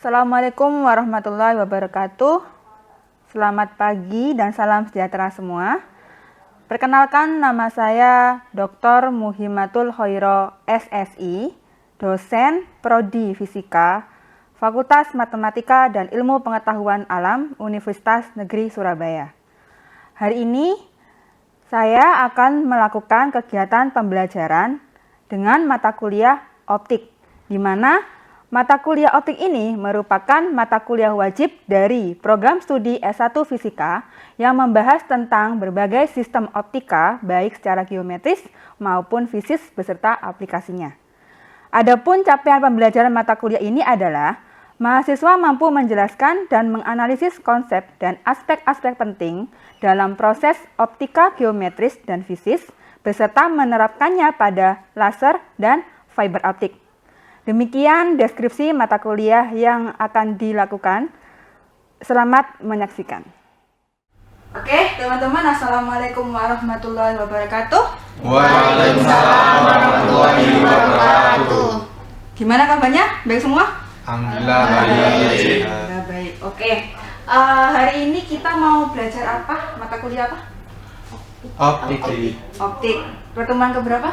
Assalamualaikum warahmatullahi wabarakatuh. Selamat pagi dan salam sejahtera semua. Perkenalkan, nama saya Dr. Muhimatul Khoiro SSI, dosen Prodi Fisika, Fakultas Matematika dan Ilmu Pengetahuan Alam Universitas Negeri Surabaya. Hari ini saya akan melakukan kegiatan pembelajaran dengan mata kuliah optik, di mana mata kuliah optik ini merupakan mata kuliah wajib dari program studi S1 Fisika yang membahas tentang berbagai sistem optika baik secara geometris maupun fisis beserta aplikasinya. Adapun capaian pembelajaran mata kuliah ini adalah mahasiswa mampu menjelaskan dan menganalisis konsep dan aspek-aspek penting dalam proses optika geometris dan fisis beserta menerapkannya pada laser dan fiber optik. Demikian deskripsi mata kuliah yang akan dilakukan. Selamat menyaksikan. Oke, teman-teman, Assalamualaikum warahmatullahi wabarakatuh. Waalaikumsalam warahmatullahi wabarakatuh. Gimana kabarnya? Baik semua? Alhamdulillah baik. Baik. Oke. Hari ini kita mau belajar apa? Mata kuliah apa? Optik. Optik. Pertemuan keberapa?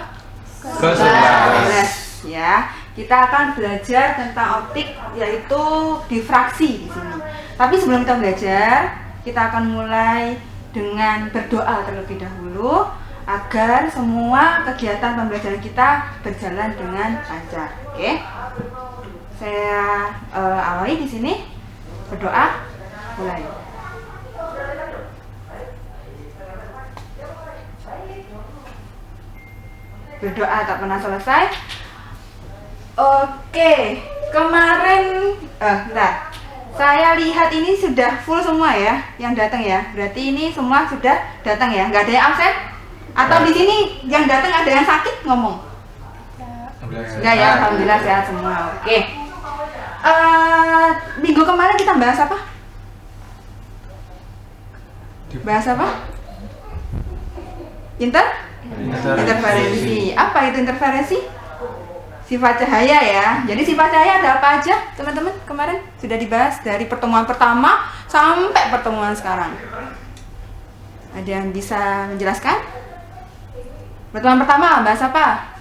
Ke-11. Ya, kita akan belajar tentang optik, yaitu difraksi di sini. Tapi sebelum kita belajar, kita akan mulai dengan berdoa terlebih dahulu agar semua kegiatan pembelajaran kita berjalan dengan lancar. Oke? Saya awali di sini. Berdoa, mulai. Berdoa tak pernah selesai. Oke, kemarin saya lihat ini sudah full semua ya yang datang ya. Berarti ini semua sudah datang ya, nggak ada yang absen? Atau di sini yang datang ada yang sakit ngomong? Enggak ya, alhamdulillah sehat semua. Oke. Minggu kemarin kita bahas apa? Bahas apa? Interferensi. Apa itu interferensi? Sifat cahaya ya. Jadi sifat cahaya ada apa aja, teman-teman? Kemarin sudah dibahas dari pertemuan pertama sampai pertemuan sekarang. Ada yang bisa menjelaskan? Pertemuan pertama bahas apa?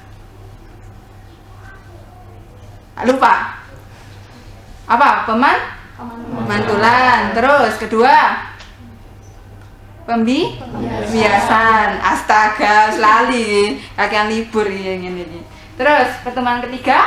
Lupa. Apa? Pemantulan. Terus kedua, pembiasan. Astaga, selali kakean libur ini. Terus pertemuan ketiga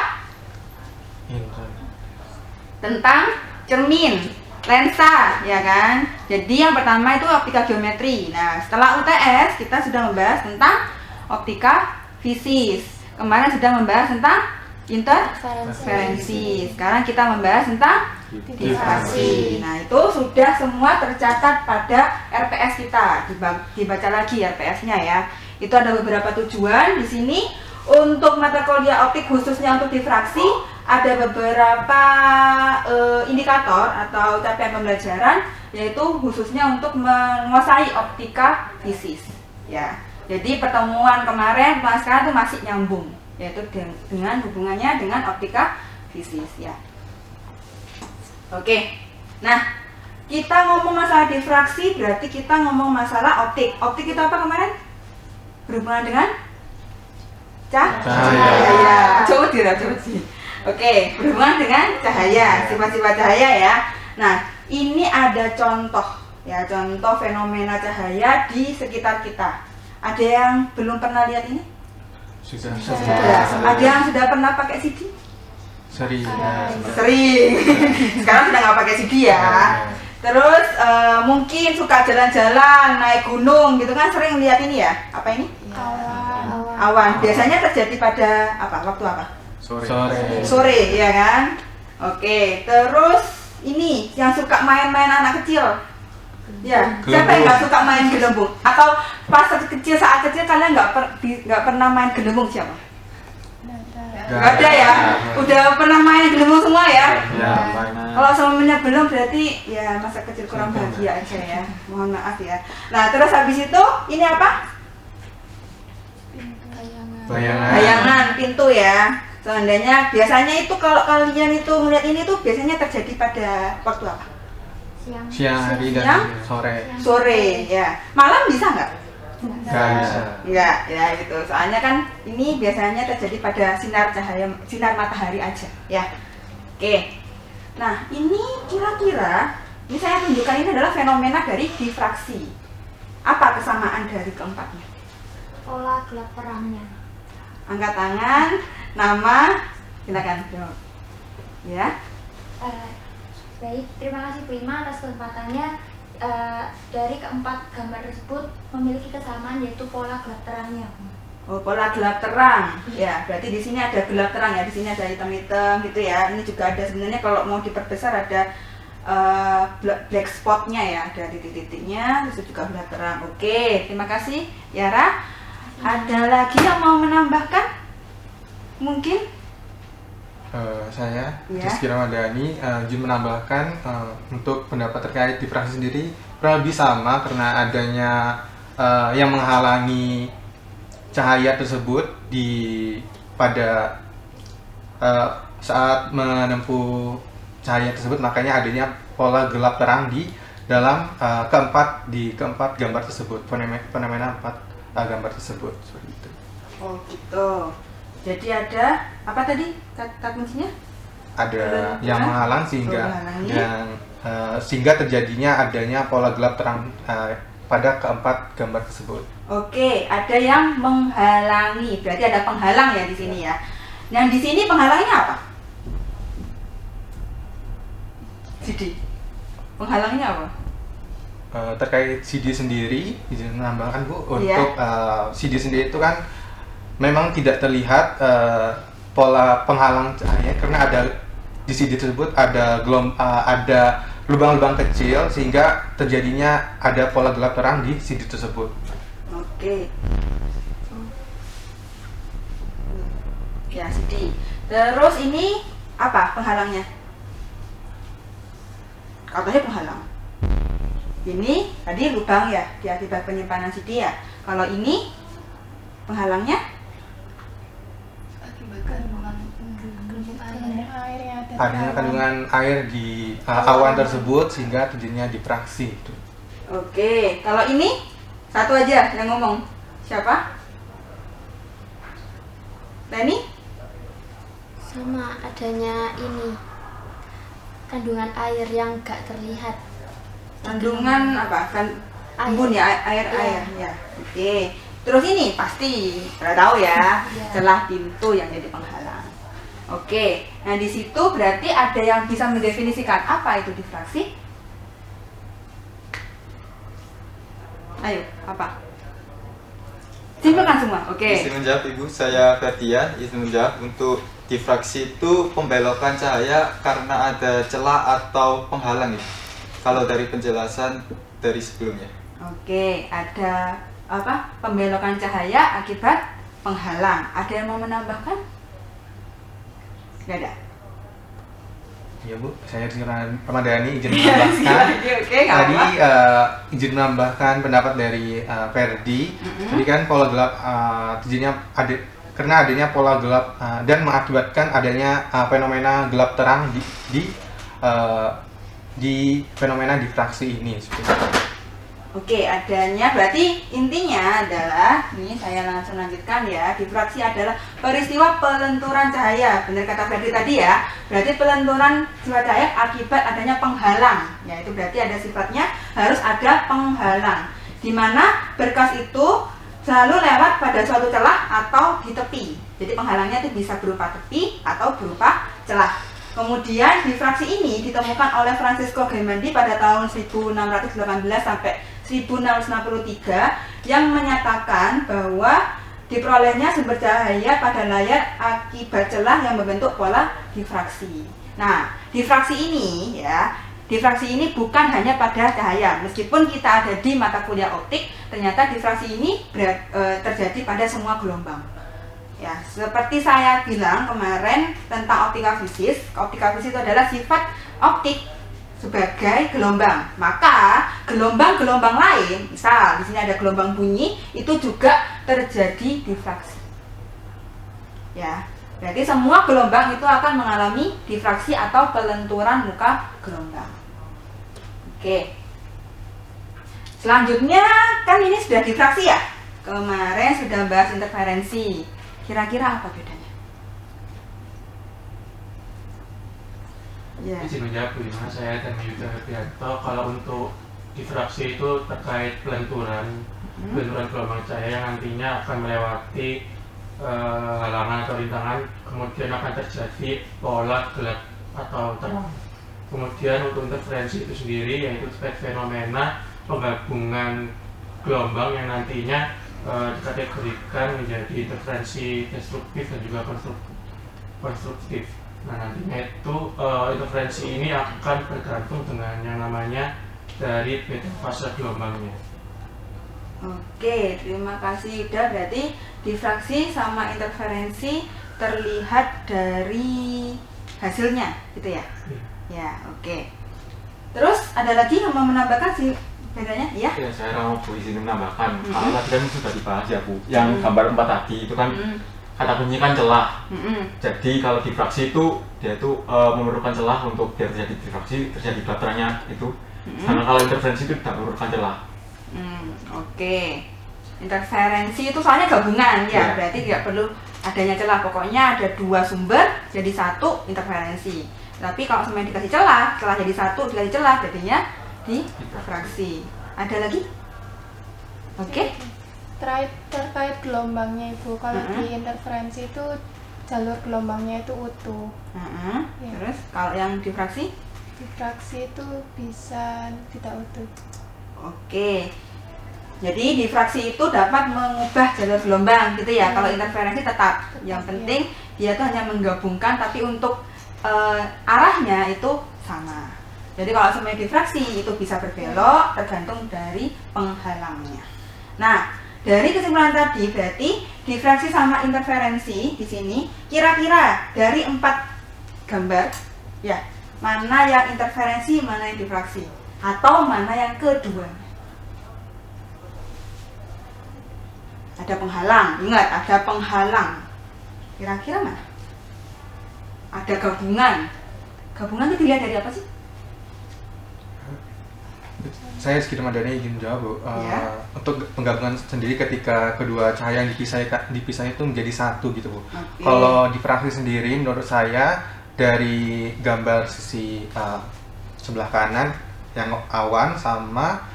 tentang cermin, lensa, ya kan? Jadi yang pertama itu optika geometri. Nah, setelah UTS kita sudah membahas tentang optika fisis. Kemarin sudah membahas tentang interferensi. Sekarang kita membahas tentang difraksi. Nah, itu sudah semua tercatat pada RPS kita. Dibaca lagi RPS-nya ya. Itu ada beberapa tujuan di sini. Untuk mata kuliah optik khususnya untuk difraksi ada beberapa indikator atau capaian pembelajaran, yaitu khususnya untuk menguasai optika fisis ya. Jadi pertemuan kemarin sekarang itu masih nyambung, yaitu dengan hubungannya dengan optika fisis ya. Oke. Nah, kita ngomong masalah difraksi berarti kita ngomong masalah optik. Optik itu apa kemarin? Berhubungan dengan cahaya. Coba sih. Oke, berhubungan dengan cahaya, sifat-sifat cahaya ya. Nah, ini ada contoh ya, contoh fenomena cahaya di sekitar kita. Ada yang belum pernah lihat ini? Sudah. Ada yang sudah pernah pakai CD? Sering. Sekarang sudah nggak pakai CD ya. Terus mungkin suka jalan-jalan, naik gunung gitu kan, sering lihat ini ya. Apa ini? Awan. Biasanya terjadi pada apa? Waktu apa? Sore ya kan? Oke. Terus ini yang suka main-main anak kecil. Ya, siapa yang nggak suka main gelembung? Atau pas kecil, saat kecil kalian nggak pernah main gelembung siapa? Nggak ada ya? Udah pernah main gelembung semua ya? Kalau semuanya belum berarti ya masa kecil kurang bahagia aja ya. Mohon maaf ya. Nah, terus habis itu ini apa? Bayangan pintu ya. Seandainya biasanya itu kalau kalian itu melihat ini tuh biasanya terjadi pada waktu apa? Siang hari dan Siang? sore. Sore ya. Malam bisa nggak? Nggak bisa. Enggak, ya gitu. Soalnya kan ini biasanya terjadi pada sinar matahari aja, ya. Oke. Nah, ini kira-kira ini saya tunjukkan ini adalah fenomena dari difraksi. Apa kesamaan dari keempatnya? Pola gelap terangnya. Angkat tangan, nama, silakan jawab. Ya. Baik, terima kasih Bu Ima atas kesempatannya. Dari keempat gambar tersebut memiliki kesamaan yaitu pola gelap terangnya. Oh, pola gelap terang. Ya, berarti di sini ada gelap terang ya. Di sini ada hitam-hitam gitu ya. Ini juga ada sebenarnya kalau mau diperbesar ada black spotnya ya, ada titik-titiknya. Itu juga gelap terang. Oke, terima kasih Yara. Ada lagi yang mau menambahkan? Mungkin? Saya, Ya. Rizky Ramadhani, izin menambahkan untuk pendapat terkait difraksi sendiri kurang lebih sama karena adanya yang menghalangi cahaya tersebut pada saat menempuh cahaya tersebut, makanya adanya pola gelap terang di dalam keempat gambar tersebut, fenomena empat gambar tersebut seperti itu. Oh gitu. Jadi ada apa tadi kata kuncinya? Ada yang menghalang sehingga terjadinya adanya pola gelap terang pada keempat gambar tersebut. Oke, ada yang menghalangi. Berarti ada penghalang ya di sini ya. Nah, di sini penghalangnya apa? CD. Penghalangnya apa? Terkait CD sendiri, izin menambahkan Bu, Iya. untuk CD sendiri itu kan memang tidak terlihat pola penghalang cahaya karena ada di CD tersebut ada lubang-lubang kecil sehingga terjadinya ada pola gelap terang di CD tersebut. Oke. Ya, CD. Terus ini apa penghalangnya? Katanya penghalang. Ini tadi lubang ya, di akibat penyimpanan CD ya. Kalau ini penghalangnya? Adanya kandungan air di awan tersebut sehingga terjadinya difraksi itu. Oke, kalau ini satu aja yang ngomong. Siapa? Leni? Sama adanya ini kandungan air yang gak terlihat. Kandungan apa? Air. Embun ya, air ya. Oke. Terus ini pasti sudah tahu ya, Iya. celah pintu yang jadi penghalang. Oke. Nah, di situ berarti ada yang bisa mendefinisikan apa itu difraksi? Ayo, apa? Simpulkan semua. Oke. Izin menjawab Ibu, saya Ferdian. Izin menjawab untuk difraksi itu pembelokan cahaya karena ada celah atau penghalang ya. Kalau dari penjelasan dari sebelumnya. Oke, ada apa? Pembelokan cahaya akibat penghalang. Ada yang mau menambahkan? Gak ada. Ya Bu, saya Rizky Ramadhani izin menambahkan. Oke, nggak Tadi apa. izin menambahkan pendapat dari Ferdi. Tadi kan pola gelap terjadinya karena adanya pola gelap dan mengakibatkan adanya fenomena gelap terang di fenomena difraksi ini. Seperti itu. Oke, adanya berarti intinya adalah ini saya langsung lanjutkan ya. Difraksi adalah peristiwa pelenturan cahaya. Benar kata Ferdi tadi ya. Berarti pelenturan cahaya akibat adanya penghalang. Ya, itu berarti ada sifatnya harus ada penghalang. Di mana berkas itu selalu lewat pada suatu celah atau di tepi. Jadi penghalangnya itu bisa berupa tepi atau berupa celah. Kemudian difraksi ini ditemukan oleh Francisco Gaimondi pada tahun 1618 sampai 1663 yang menyatakan bahwa diperolehnya sumber cahaya pada layar akibat celah yang membentuk pola difraksi. Nah, difraksi ini bukan hanya pada cahaya. Meskipun kita ada di mata kuliah optik, ternyata difraksi ini terjadi pada semua gelombang. Ya, seperti saya bilang kemarin tentang optika fisis. Optika fisis itu adalah sifat optik sebagai gelombang. Maka gelombang-gelombang lain, misal di sini ada gelombang bunyi, itu juga terjadi difraksi. Ya. Berarti semua gelombang itu akan mengalami difraksi atau kelenturan muka gelombang. Oke. Selanjutnya kan ini sudah difraksi ya. Kemarin sudah bahas interferensi. Kira-kira apa bedanya? Ya. Izin menjawab Bu Ima, saya dan Yuda Herbianto. Kalau untuk difraksi itu terkait pelenturan gelombang cahaya yang nantinya akan melewati halangan atau rintangan, kemudian akan terjadi pola gelap atau terang. Kemudian untuk interferensi itu sendiri yaitu terkait fenomena penggabungan gelombang yang nantinya dikategorikan menjadi interferensi destruktif dan juga konstruktif. Nah, nantinya itu interferensi ini akan bergantung dengan yang namanya dari beta fase gelombangnya. Oke, terima kasih Yuda. Berarti difraksi sama interferensi terlihat dari hasilnya, gitu ya? Ya, oke. Terus ada lagi yang mau menambahkan sih bedanya? Iya? Ya, saya mau Bu izin menambahkan. Kalau tadi kan sudah dibahas ya Bu, yang gambar 4 tadi itu kan kata kunci kan celah. Jadi kalau difraksi itu dia itu memerlukan celah untuk biar terjadi difraksi, terjadi gelap terangnya itu. Karena kalau interferensi itu tidak memerlukan celah. Oke. Interferensi itu soalnya gabungan ya, berarti tidak perlu adanya celah. Pokoknya ada 2 sumber jadi 1 interferensi. Tapi kalau semuanya dikasih celah jadi 1 dikasih celah jadinya difraksi. Ada lagi? Oke. Terkait gelombangnya Ibu, kalau di interferensi itu jalur gelombangnya itu utuh. Ya. Terus kalau yang difraksi? Difraksi itu bisa tidak utuh. Oke. Jadi difraksi itu dapat mengubah jalur gelombang gitu ya. Kalau interferensi tetap. Yang penting dia itu hanya menggabungkan, tapi untuk arahnya itu sama. Jadi kalau semuanya difraksi itu bisa berbelok tergantung dari penghalangnya. Nah, dari kesimpulan tadi berarti difraksi sama interferensi di sini kira-kira dari 4 gambar ya, mana yang interferensi, mana yang difraksi, atau mana yang keduanya. Ada penghalang, ingat ada penghalang. Kira-kira mana? Ada gabungan. Gabungan itu dilihat dari apa sih? Saya Rizky Ramadhani ingin menjawab Bu. Untuk penggabungan sendiri ketika kedua cahaya yang dipisah itu menjadi satu gitu Bu. Kalau difraksi sendiri menurut saya dari gambar sisi sebelah kanan yang awan sama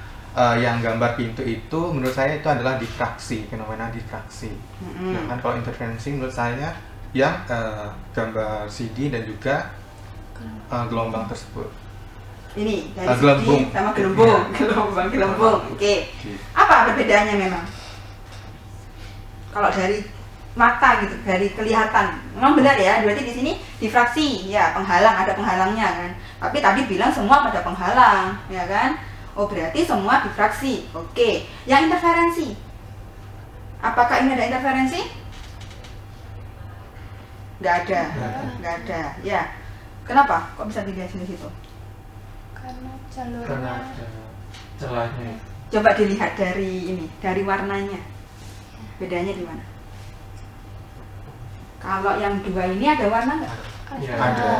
yang gambar pintu itu menurut saya itu adalah difraksi, fenomena difraksi. Sedangkan kalau interferensi menurut saya yang gambar CD dan juga gelombang tersebut. Ini dari gelembung CD sama gelembung, gelembung. Oke. Apa perbedaannya memang? Kalau dari mata gitu, dari kelihatan, memang benar ya. Berarti di sini difraksi, ya penghalang, ada penghalangnya kan. Tapi tadi bilang semua pada penghalang, ya kan? Oh berarti semua difraksi. Oke. Yang interferensi, apakah ini ada interferensi? Nggak ada. Ya. Kenapa? Kok bisa dilihat di situ? Karena Karena jalurnya ada celahnya. Coba dilihat dari ini, dari warnanya. Bedanya di mana? Kalau yang 2 ini ada warna nggak? Ya, Ada.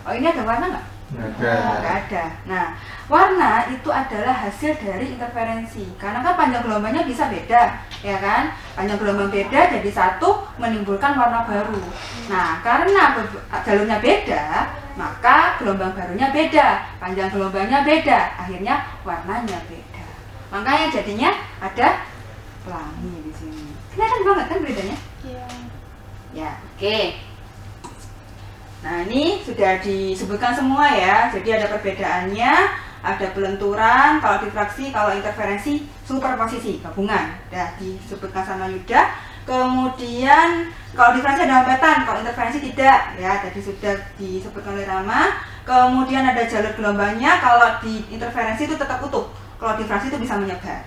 Oh ini ada warna nggak? Nggak ada. Nah, warna itu adalah hasil dari interferensi. Karena kan panjang gelombangnya bisa beda, ya kan? Panjang gelombang beda jadi satu menimbulkan warna baru. Nah, karena jalurnya beda, maka gelombang barunya beda, panjang gelombangnya beda, akhirnya warnanya beda. Makanya jadinya ada pelangi di sini. Kelihatan banget kan bedanya? Iya. Ya, oke. Nah, ini sudah disebutkan semua ya. Jadi ada perbedaannya, ada pelenturan, kalau difraksi, kalau interferensi, superposisi, gabungan. Sudah disebutkan sama Yuda. Kemudian kalau difraksi ada hambatan, kalau interferensi tidak. Ya, tadi sudah disebutkan oleh Rama. Kemudian ada jalur gelombangnya, kalau di interferensi itu tetap utuh. Kalau difraksi itu bisa menyebar.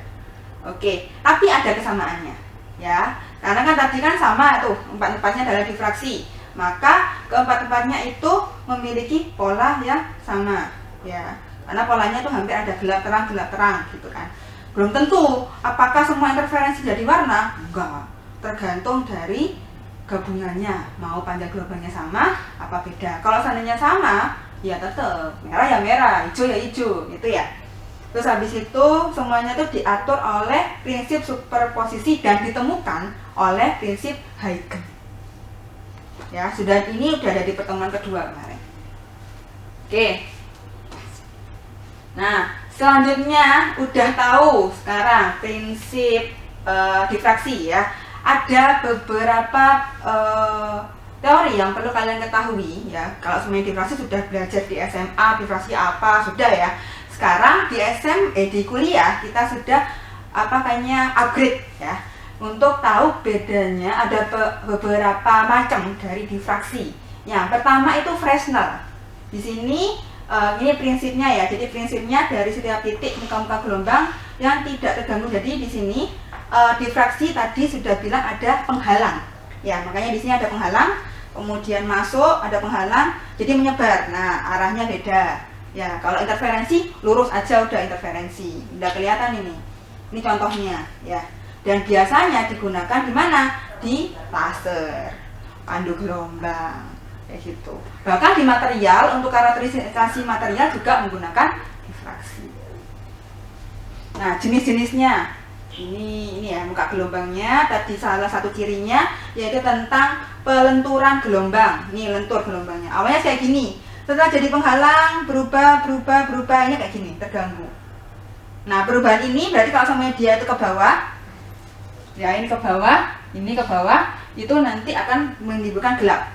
Oke, tapi ada kesamaannya. Ya, karena kan tadi kan sama tuh, 4-4-nya adalah difraksi. Maka keempat-empatnya itu memiliki pola yang sama, ya. Karena polanya itu hampir ada gelap terang gitu kan. Belum tentu apakah semua interferensi jadi warna? Enggak. Tergantung dari gabungannya, mau panjang gelombangnya sama apa beda. Kalau seandainya sama, ya tetap merah ya merah, hijau ya hijau, gitu ya. Terus habis itu semuanya itu diatur oleh prinsip superposisi dan ditemukan oleh prinsip Huygens. Ya, ini udah ada di pertemuan kedua kemarin. Oke. Nah, selanjutnya udah tahu sekarang prinsip difraksi ya. Ada beberapa teori yang perlu kalian ketahui ya. Kalau semuanya difraksi sudah belajar di SMA, difraksi apa sudah ya. Sekarang di kuliah kita sudah kayaknya upgrade ya. Untuk tahu bedanya ada beberapa macam dari difraksi. Yang pertama itu Fresnel. Di sini ini prinsipnya ya. Jadi prinsipnya dari setiap titik muka-muka gelombang yang tidak terganggu. Jadi di sini difraksi tadi sudah bilang ada penghalang. Ya, makanya di sini ada penghalang, kemudian masuk ada penghalang, jadi menyebar. Nah, arahnya beda. Ya, kalau interferensi lurus aja udah interferensi. Udah kelihatan ini. Ini contohnya ya. Dan biasanya digunakan di mana? Di laser, pandu gelombang, kayak gitu. Bahkan di material, untuk karakterisasi material juga menggunakan difraksi. Nah, jenis-jenisnya ini ya muka gelombangnya. Tadi salah satu cirinya yaitu tentang pelenturan gelombang. Ini lentur gelombangnya. Awalnya kayak gini, setelah jadi penghalang berubah, ini kayak gini, terganggu. Nah, perubahan ini berarti kalau semuanya dia itu ke bawah, ya ini ke bawah, ini ke bawah, itu nanti akan menimbulkan gelap.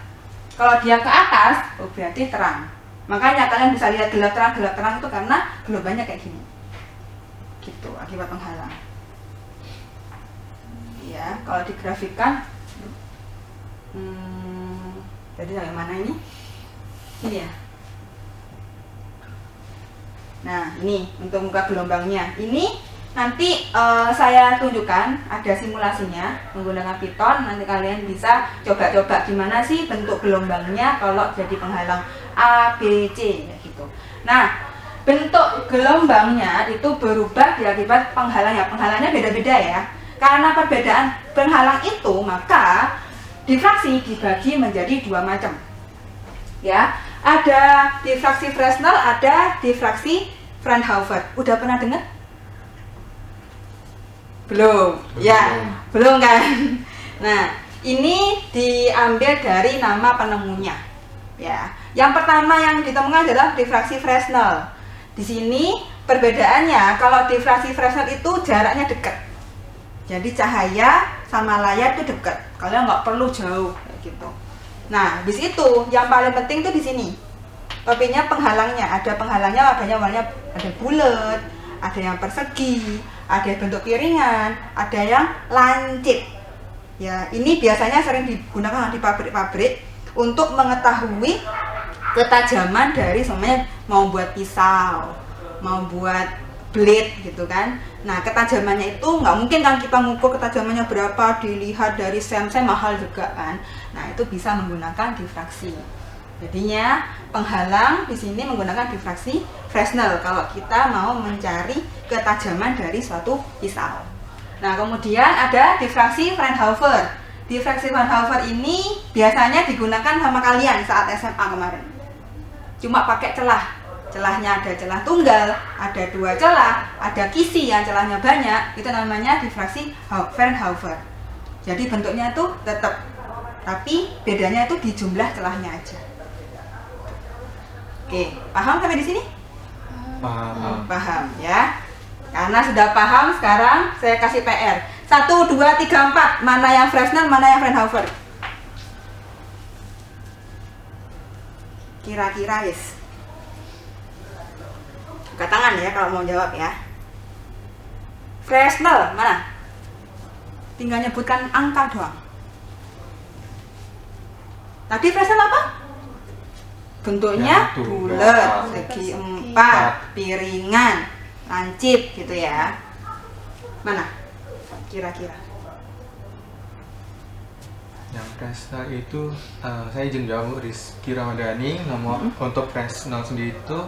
Kalau dia ke atas, berarti terang. Makanya kalian bisa lihat gelap terang itu karena gelombangnya kayak gini. Gitu, akibat penghalang. Ya, kalau digrafikkan, jadi yang mana ini? Ini ya. Nah, ini untuk muka gelombangnya. Ini nanti saya tunjukkan ada simulasinya menggunakan Python. Nanti kalian bisa coba-coba gimana sih bentuk gelombangnya kalau jadi penghalang A, B, C gitu. Nah, bentuk gelombangnya itu berubah akibat penghalangnya. Penghalangnya beda-beda ya. Karena perbedaan penghalang itu, maka difraksi dibagi menjadi dua macam. Ya, ada difraksi Fresnel, ada difraksi Fraunhofer. Udah pernah dengar? Belum. Ya, belum kan? Nah, ini diambil dari nama penemunya. Ya, yang pertama yang ditemukan adalah difraksi Fresnel. Di sini perbedaannya, kalau difraksi Fresnel itu jaraknya dekat. Jadi cahaya sama layar itu dekat. Kalian nggak perlu jauh kayak gitu. Nah, habis itu yang paling penting itu di sini. Topiknya penghalangnya. Ada penghalangnya, warnanya ada bulat, ada yang persegi, ada yang bentuk piringan, ada yang lancip. Ya, ini biasanya sering digunakan di pabrik-pabrik untuk mengetahui ketajaman dari semuanya, mau buat pisau, mau buat blade gitu kan. Nah, ketajamannya itu nggak mungkin kan kita mengukur ketajamannya berapa, dilihat dari sem-sem, mahal juga kan. Nah, itu bisa menggunakan difraksi. Jadinya penghalang di sini menggunakan difraksi Fresnel kalau kita mau mencari ketajaman dari suatu pisau. Nah, kemudian ada difraksi Fraunhofer. Difraksi Fraunhofer ini biasanya digunakan sama kalian saat SMA kemarin. Cuma pakai celah. Celahnya ada celah tunggal, ada dua celah, ada kisi yang celahnya banyak, itu namanya difraksi Fraunhofer. Jadi bentuknya itu tetap, tapi bedanya itu di jumlah celahnya aja. Oke, paham sampai di sini? Paham. Paham ya. Karena sudah paham, sekarang saya kasih PR. 1, 2, 3, 4. Mana yang Fresnel, mana yang Fraunhofer? Kira-kira wis. Buka tangan ya kalau mau jawab ya. Fresnel mana? Tinggal nyebutkan angka doang. Tadi Fresnel apa? Bentuknya bulat, segi 4, piringan, lancip gitu ya. Mana? Kira-kira. Yang Fresnel itu saya izin jawab Rizky Ramadhani. Nomor untuk Fresnel sendiri itu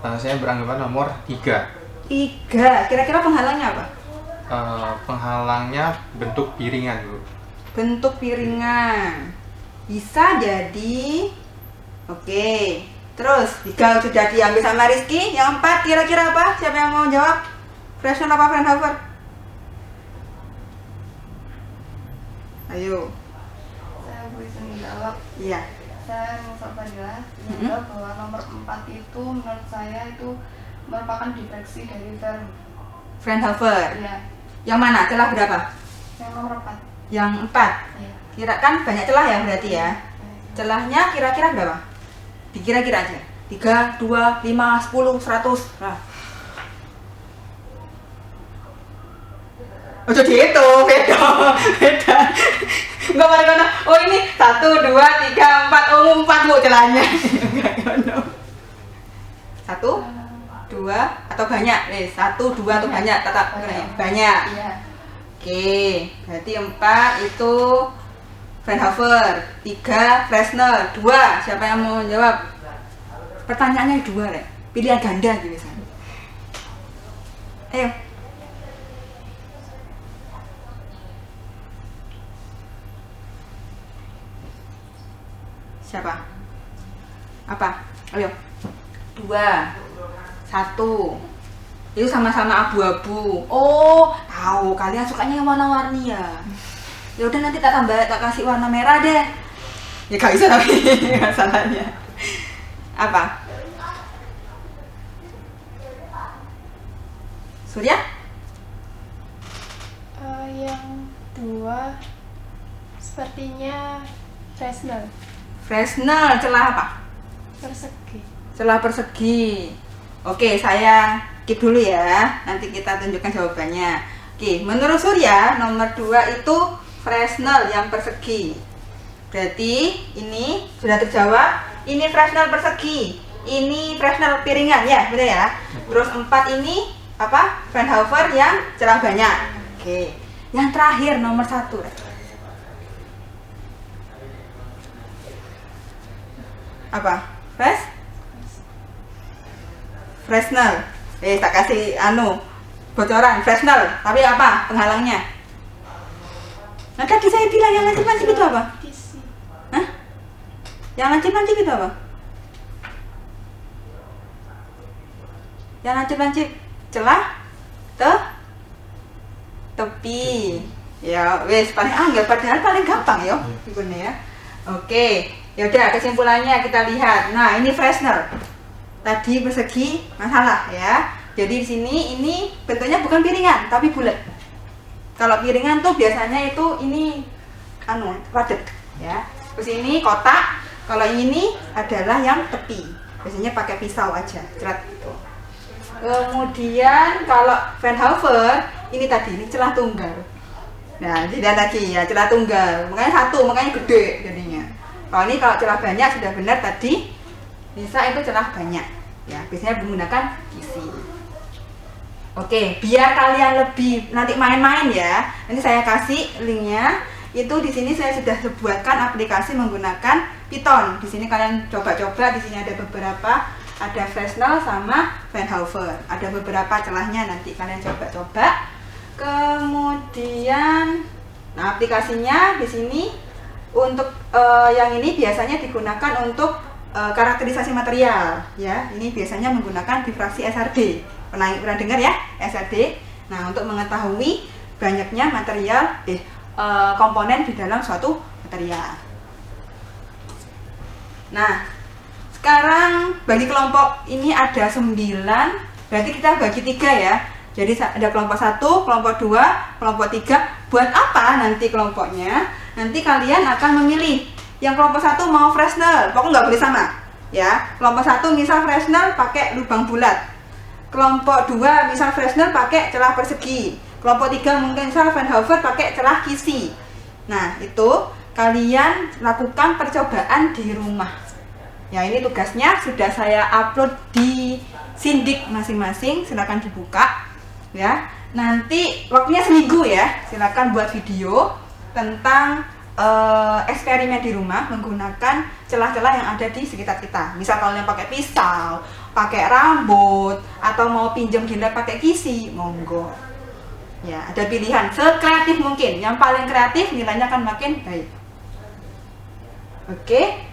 saya beranggapan nomor 3. 3. Kira-kira penghalangnya apa? Penghalangnya bentuk piringan, Bu. bentuk piringan. Bisa jadi. Oke. Terus 3 sudah diambil sama Rizky. Yang 4 kira-kira apa? Siapa yang mau jawab? Fresnel apa Fraunhofer? Ayo. Saya bisa menjawab. Iya. Saya Musa Fadila menjawab bahwa nomor 4 itu menurut saya itu merupakan difraksi dari term. Fraunhofer. Iya. Yang mana? Celah berapa? Yang nomor 4. Yang 4. Iya. Kira kan banyak celah ya berarti ya. Celahnya kira-kira berapa? Dikira-kira aja. 3, 2, 5, 10, 100. Nah. Oh jadi itu, beda. Enggak pada oh ini 1, 2, 3, 4. Oh 4 bu celahnya. Enggak 1, 2 atau banyak? 1, 2 atau banyak? Tetap banyak. Iya. Oke, berarti 4 itu Fraunhofer, 3 Fresnel, 2 siapa yang mau jawab? Pertanyaannya 2 Rek. Pilihan ganda gitu misalnya. Ayo. Siapa? Apa? Ayo. 2 1 itu sama-sama abu-abu. Oh, tahu kalian sukanya yang warna-warni ya. Ya udah nanti tak kasih warna merah deh. Ya gak bisa tapi masalahnya. Apa? Surya? Yang 2 sepertinya Fresnel. Fresnel celah apa? Persegi. Celah persegi. Oke, saya skip dulu ya. Nanti kita tunjukkan jawabannya. Oke, menurut Surya nomor 2 itu Fresnel yang persegi. Berarti ini sudah terjawab. Ini Fresnel persegi. Ini Fresnel piringan ya, betul ya? Terus 4 ini apa? Fraunhofer yang celah banyak. Oke. Yang terakhir nomor 1. Apa? Fresnel. Tak kasih bocoran Fresnel. Tapi apa penghalangnya? Nah tadi saya bilang yang lancip-lancip itu apa? Kisi. Hah? Yang lancip-lancip itu apa? Yang lancip-lancip celah tepi. Ya, wes paling angel padahal paling gampang ya. Gimana ya? Oke. Ya udah kesimpulannya kita lihat. Nah, ini Fresnel. Tadi persegi masalah ya. Jadi di sini ini bentuknya bukan piringan tapi bulat. Kalau piringan tuh biasanya itu ini padat ya. Terus ini kotak. Kalau ini adalah yang tepi. Biasanya pakai pisau aja, cerat gitu. Kemudian kalau Fraunhofer ini tadi ini celah tunggal. Nah, tidak lagi ya celah tunggal. Makanya 1, makanya gede jadinya. Kalau ini kalau celah banyak sudah benar tadi bisa itu celah banyak. Ya, biasanya menggunakan kisi. Oke, biar kalian lebih nanti main-main ya. Nanti saya kasih linknya. Itu di sini saya sudah buatkan aplikasi menggunakan Python. Di sini kalian coba-coba. Di sini ada beberapa, ada Fresnel sama Fraunhofer. Ada beberapa celahnya nanti kalian coba-coba. Kemudian, nah aplikasinya di sini untuk yang ini biasanya digunakan untuk karakterisasi material ya. Ini biasanya menggunakan difraksi SRD. Pernah dengar ya SRD? Nah, untuk mengetahui banyaknya material komponen di dalam suatu material. Nah, sekarang bagi kelompok ini ada 9, berarti kita bagi 3 ya. Jadi ada kelompok 1, kelompok 2, kelompok 3. Buat apa nanti kelompoknya? Nanti kalian akan memilih. Yang kelompok 1 mau Fresnel, pokoknya nggak boleh sama ya. Kelompok 1 misal Fresnel pakai lubang bulat. Kelompok 2 misal Fresnel pakai celah persegi. Kelompok 3 mungkin misal Fraunhofer pakai celah kisi. Nah, itu kalian lakukan percobaan di rumah. Ya, ini tugasnya sudah saya upload di Sindik masing-masing, silakan dibuka ya. Nanti waktunya seminggu ya. Silakan buat video tentang eksperimen di rumah menggunakan celah-celah yang ada di sekitar kita. Misal kalian pakai pisau, pakai rambut, atau mau pinjam gila pakai kisi, monggo Ya, ada pilihan sekreatif mungkin. Yang paling kreatif nilainya akan makin baik. Oke.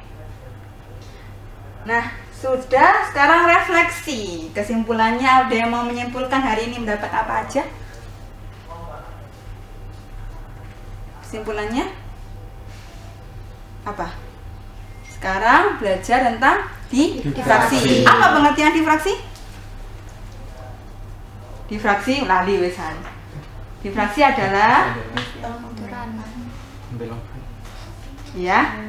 Nah, sudah. Sekarang refleksi. Kesimpulannya, ada yang mau menyimpulkan hari ini mendapat apa aja? Kesimpulannya apa? Sekarang belajar tentang difraksi. Apa pengertian difraksi? Difraksi lali wesan. Difraksi adalah Membelokkan. ya,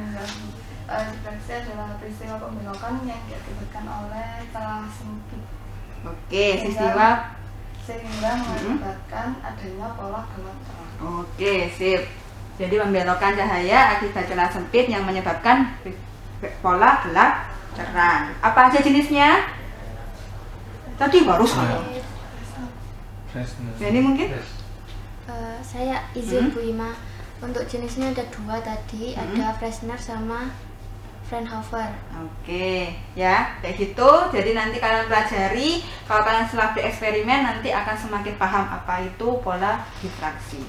Difraksi adalah peristiwa pembelokan yang diakibatkan oleh celah sempit oke, peristiwa. sehingga mengakibatkan adanya pola gelap terang. Oke, sip. Jadi membelokkan cahaya akibat celah sempit yang menyebabkan pola gelap terang. Apa aja jenisnya? Tadi baru saya. Ini mungkin? Saya izin Bu Ima, untuk jenisnya ada 2 tadi, ada Fresnel sama Fraunhofer. Oke, ya kayak gitu. Jadi nanti kalian pelajari, kalau kalian setelah bereksperimen nanti akan semakin paham apa itu pola difraksi.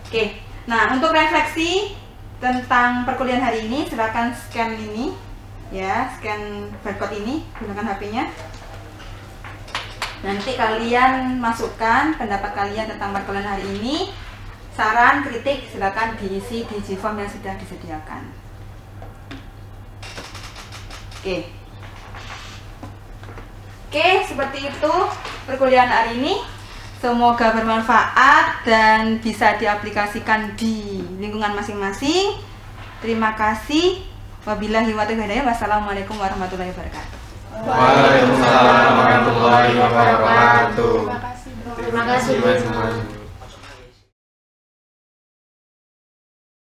Oke, nah untuk refleksi tentang perkuliahan hari ini, silakan scan ini, ya, scan barcode ini, gunakan HP-nya. Nanti kalian masukkan pendapat kalian tentang perkuliahan hari ini, saran, kritik, silakan diisi di G-form yang sudah disediakan. Oke, seperti itu perkuliahan hari ini. Semoga bermanfaat dan bisa diaplikasikan di lingkungan masing-masing. Terima kasih. Wabillahi wa taufiq hidayah. Wassalamualaikum warahmatullahi wabarakatuh. Waalaikumsalam warahmatullahi wabarakatuh. Terima kasih, Bu. Terima kasih Bu Ima.